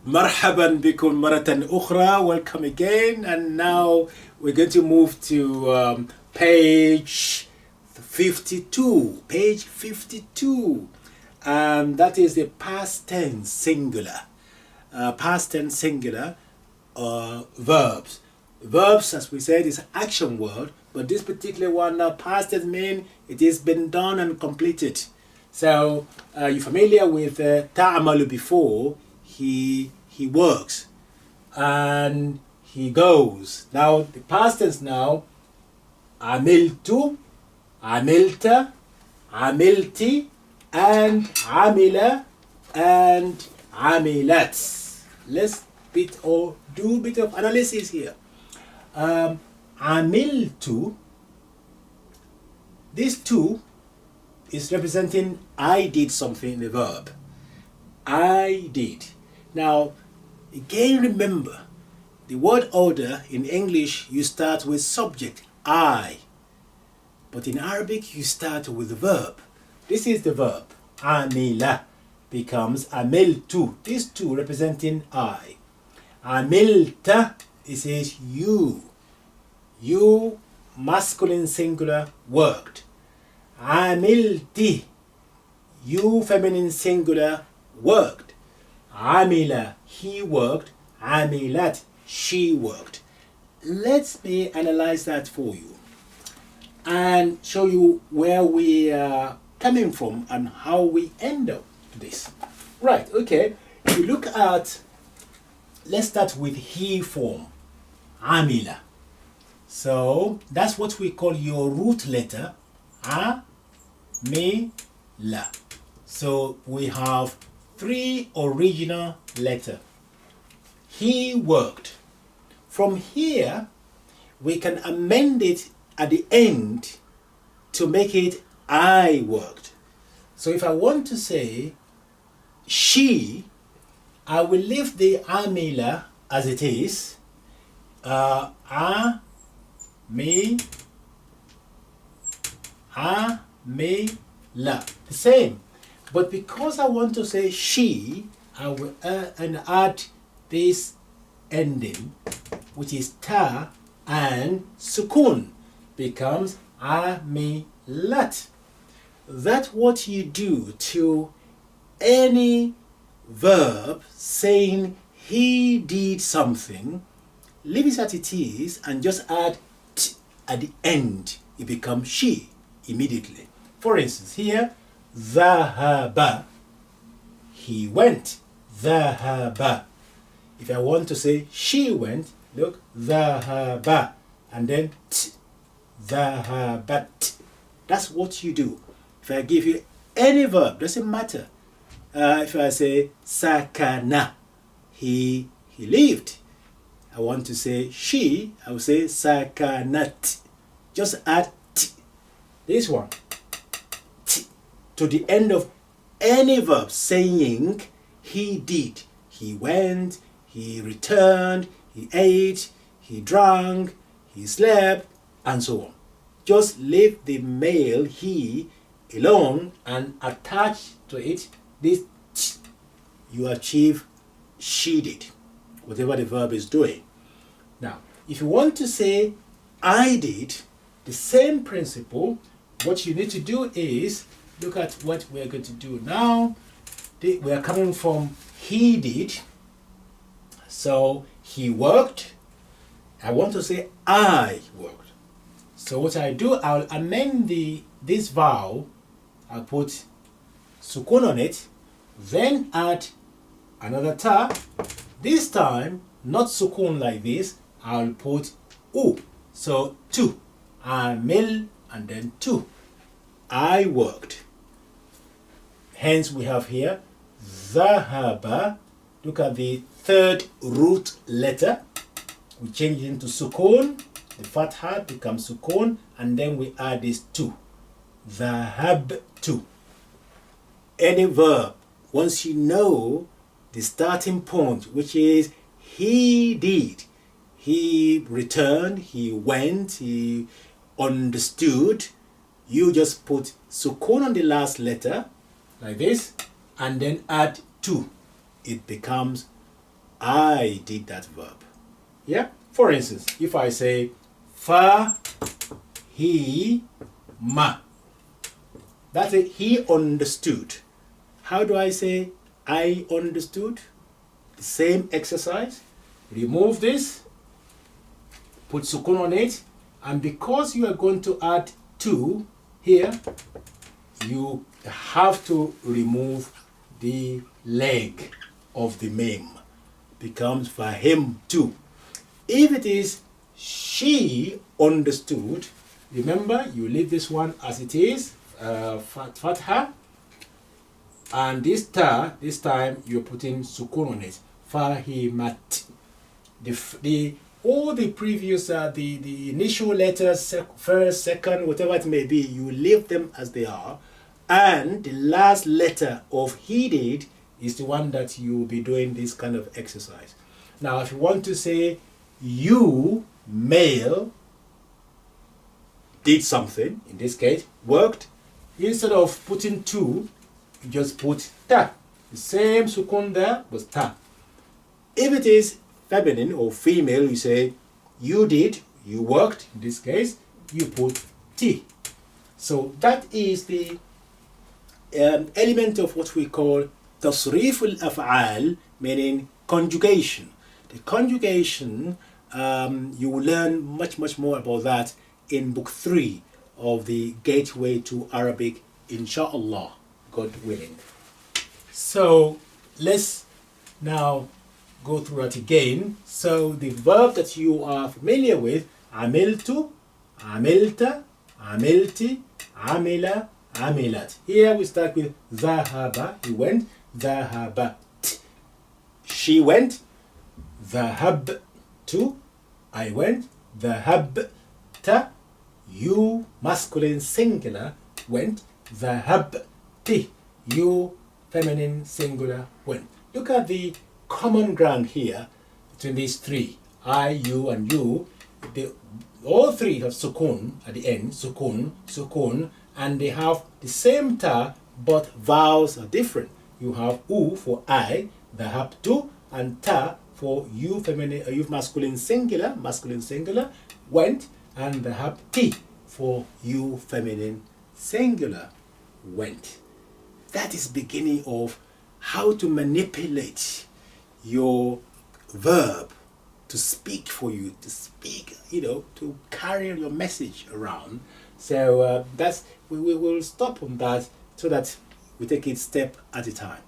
Marhaban bikum maratan ukhra. Welcome again. And now we're going to move to page 52. Page 52. That is the past tense singular. Past tense singular verbs. Verbs, as we said, is action word, but this particular one now, past tense, mean it has been done and completed. So you're familiar with ta'amalu before. He works and he goes. Now the past tense now, amiltu, amilta, amilti, and amila and amilat. Let's do a bit of analysis here. Amiltu, this two is representing I did something in the verb. I did. Now, again, remember, the word order in English, you start with subject, I. But in Arabic, you start with the verb. This is the verb. Amila becomes amiltu. These two representing I. Amilta, it says you. You, masculine singular, worked. Amilti, you, feminine singular, worked. Amila, he worked. Amilat, she worked. Let me analyze that for you and show you where we are coming from and how we end up this. Right, okay. If you look at, let's start with he form. Amila. So that's what we call your root letter. A, me, la. So we have three original letters. He worked. From here, we can amend it at the end to make it I worked. So if I want to say she, I will leave the amila as it is. Me, la. The same. But because I want to say she, I will and add this ending, which is ta, and sukun becomes amilat. That's what you do to any verb saying he did something. Leave it as it is and just add t at the end. It becomes she immediately. For instance, here, Dhahaba, he went. Dhahaba. If I want to say she went, look, Dhahaba, and then t, Dhahabat. That's what you do. If I give you any verb, doesn't matter. If I say sakana, he lived. I want to say she, I will say sakanat. Just add t, this one, t, to the end of any verb saying he did. He went, he returned, he ate, he drank, he slept, and so on. Just leave the male he alone and attach to it this t. You achieve she did, whatever the verb is doing. Now, if you want to say I did, the same principle, what you need to do is look at what we're going to do now. We are coming from he did. So he worked. I want to say I worked. So what I do, I'll amend this vowel. I'll put sukun on it, then add another ta. This time, not sukun like this, I'll put u. So two. Amil and then two. I worked. Hence we have here Dhahaba. Look at the third root letter. We change it into sukun. The fatha becomes sukun, and then we add this two. Dhahabtu. Any verb, once you know the starting point, which is he did, he returned, he went, he understood, you just put sukun on the last letter like this and then add two. It becomes I did that verb. Yeah? For instance, if I say fa he ma, that's it, he understood. How do I say I understood? The same exercise. Remove this, put sukun on it, and because you are going to add to here, you have to remove the leg of the mem. Becomes fahim too. If it is she understood, remember you leave this one as it is, fatha, and this ta, this time you're putting sukun on it, fahimat. All the previous, the initial letters, first, second, whatever it may be, you leave them as they are, and the last letter of he did is the one that you will be doing this kind of exercise. Now, if you want to say you, male, did something, in this case, worked, instead of putting two, you just put ta. The same sukun there was ta. If it is feminine or female, you say you did, you worked, in this case, you put ti. So that is the element of what we call tasrif al-af'al, meaning conjugation. The conjugation, you will learn much more about that in book 3 of the Gateway to Arabic, inshallah, God willing. So let's now go through it again. So the verb that you are familiar with, amiltu, amilta, amilti, amila, amilat. Here we start with dhahaba, he went, dhahabat. She went, dhahabtu, I went, dhahabta. You, masculine singular, went, dhahabti. You, feminine singular, went. Look at the common ground here between these three, I, you, and you. All three have sukun at the end, sukun, sukun, and they have the same ta, but vowels are different. You have u for I, dhahabtu, and ta for you, feminine, you masculine singular, went, and dhahabti for you, feminine singular, went. That is beginning of how to manipulate your verb to speak for you, to speak, to carry your message around. So we will stop on that so that we take it step at a time.